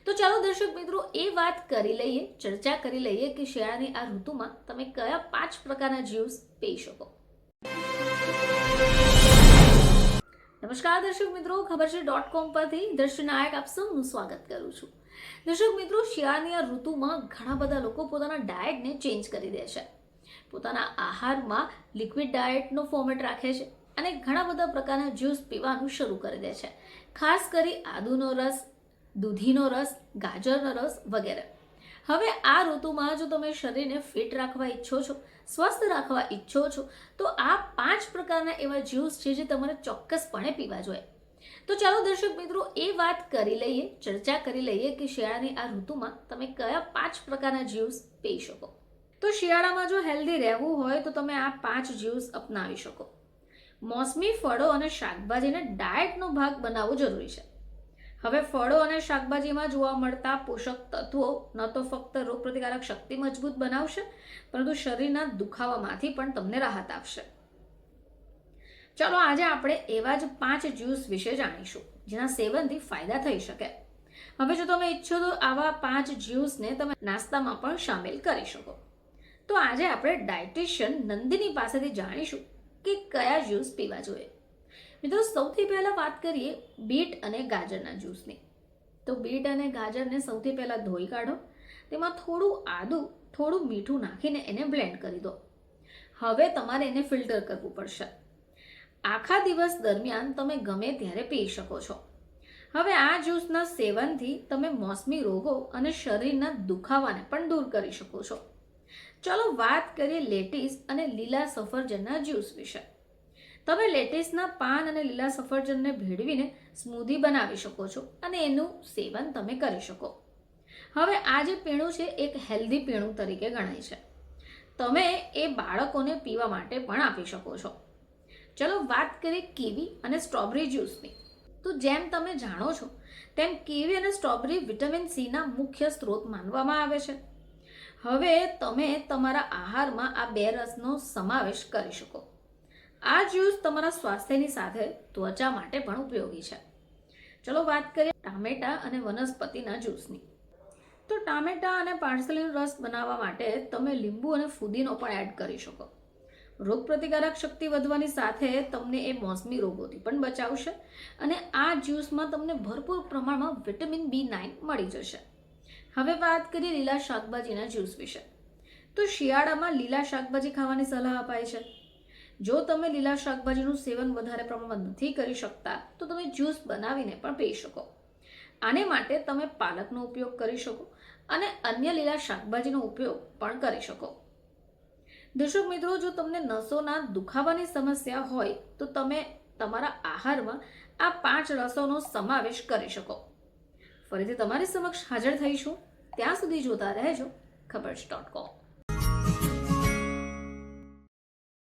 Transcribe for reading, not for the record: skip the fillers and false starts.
તો ચાલો દર્શક મિત્રો એ વાત કરી લઈએ, ચર્ચા કરી લઈએ કે શિયાળાની આ ઋતુમાં તમે કયા 5 પ્રકારના જ્યુસ પી શકો. નમસ્કાર દર્શક મિત્રો, ખબર છે .com પરથી દર્શી નાયક આપ સૌનું સ્વાગત કરું છું. દર્શક મિત્રો, શિયાળાની આ ઋતુમાં ઘણા બધા લોકો પોતાના ડાયટને ચેન્જ કરી દે છે. પોતાના આહારમાં લિક્વિડ ડાયટનો ફોર્મેટ રાખે છે અને ઘણા બધા પ્રકારના જ્યુસ પીવાનું શરૂ કરી દે છે. ખાસ કરી આદુનો રસ, દૂધીનો રસ, ગાજરનો રસ વગેરે. હવે આ ઋતુમાં જો તમે શરીરને ફિટ રાખવા ઈચ્છો છો, સ્વસ્થ રાખવા ઈચ્છો છો, તો આ 5 પ્રકારના એવા જ્યુસ છે જે તમારે ચોક્કસપણે પીવા જોઈએ. તો ચાલો દર્શક મિત્રો એ વાત કરી લઈએ, ચર્ચા કરી લઈએ કે શિયાળાની આ ઋતુમાં તમે કયા 5 પ્રકારના જ્યુસ પી શકો. તો શિયાળામાં જો હેલ્ધી રહેવું હોય તો તમે આ 5 જ્યુસ અપનાવી શકો. મોસમી ફળો અને શાકભાજીને ડાયટનો ભાગ બનાવવો જરૂરી છે. હવે ફળો અને શાકભાજીમાં જોવા મળતા પોષક તત્વો ન તો ફક્ત રોગપ્રતિકારક શક્તિ મજબૂત બનાવશે, પરંતુ શરીરના દુખાવામાંથી પણ તમને રાહત આપશે. ચાલો આજે આપણે એવા જ 5 જ્યુસ વિશે જાણીશું જેના સેવનથી ફાયદા થઈ શકે. હવે જો તમે ઈચ્છો તો આવા 5 જ્યુસને તમે નાસ્તામાં પણ સામેલ કરી શકો. તો આજે આપણે ડાયટિશિયન નંદિની પાસેથી જાણીશું કે કયા જ્યુસ પીવા જોઈએ. મિત્રો, સૌથી પહેલાં વાત કરીએ બીટ અને ગાજરના જ્યુસની. તો બીટ અને ગાજરને સૌથી પહેલાં ધોઈ કાઢો. તેમાં થોડું આદું, થોડું મીઠું નાખીને એને બ્લેન્ડ કરી દો. હવે તમારે એને ફિલ્ટર કરવું પડશે. આખા દિવસ દરમિયાન તમે ગમે ત્યારે પી શકો છો. હવે આ જ્યુસના સેવનથી તમે મોસમી રોગો અને શરીરના દુખાવાને પણ દૂર કરી શકો છો. ચાલો વાત કરીએ લેટીસ અને લીલા સફરજનના જ્યુસ વિશે. તમે લેટીસના પાન અને લીલા સફરજનને ભેળવીને સ્મૂધી બનાવી શકો છો અને એનું સેવન તમે કરી શકો. હવે આ જે પીણું છે એક હેલ્ધી પીણું તરીકે ગણાય છે. તમે એ બાળકોને પીવા માટે પણ આપી શકો છો. ચલો વાત કરીએ કીવી અને સ્ટ્રોબેરી જ્યુસની. તો જેમ તમે જાણો છો તેમ કીવી અને સ્ટ્રોબેરી વિટામિન સીના મુખ્ય સ્ત્રોત માનવામાં આવે છે. હવે તમે તમારા આહારમાં આ 2 રસનો સમાવેશ કરી શકો. આ જ્યુસ તમારા સ્વાસ્થ્યની સાથે ત્વચા માટે પણ ઉપયોગી છે. ચલો વાત કરીએ ટામેટા અને વનસ્પતિના જ્યુસની. તો ટામેટા અને પાર્સલીનો રસ બનાવવા માટે તમે લીંબુ અને ફુદીનો પણ એડ કરી શકો. રોગપ્રતિકારક શક્તિ વધવાની સાથે તમને એ મોસમી રોગોથી પણ બચાવશે અને આ જ્યુસમાં તમને ભરપૂર પ્રમાણમાં વિટામિન B9 મળી જશે. હવે વાત કરીએ લીલા શાકભાજીના જ્યુસ વિશે. તો શિયાળામાં લીલા શાકભાજી ખાવાની સલાહ અપાય છે. જો તમે લીલા શાકભાજીનું સેવન વધારે પ્રમાણમાં નથી કરી શકતા તો તમે જ્યુસ બનાવીને પણ પી શકો. આને માટે તમે પાલકનો ઉપયોગ કરી શકો અને અન્ય લીલા શાકભાજીનો ઉપયોગ પણ કરી શકો. દર્શક મિત્રો, જો તમને નસોના દુખાવાની સમસ્યા હોય તો તમે તમારા આહારમાં આ 5 રસોનો સમાવેશ કરી શકો. ફરીથી તમારી સમક્ષ હાજર થઈશું. ત્યાં સુધી જોતા રહેજો ખબર છે .com.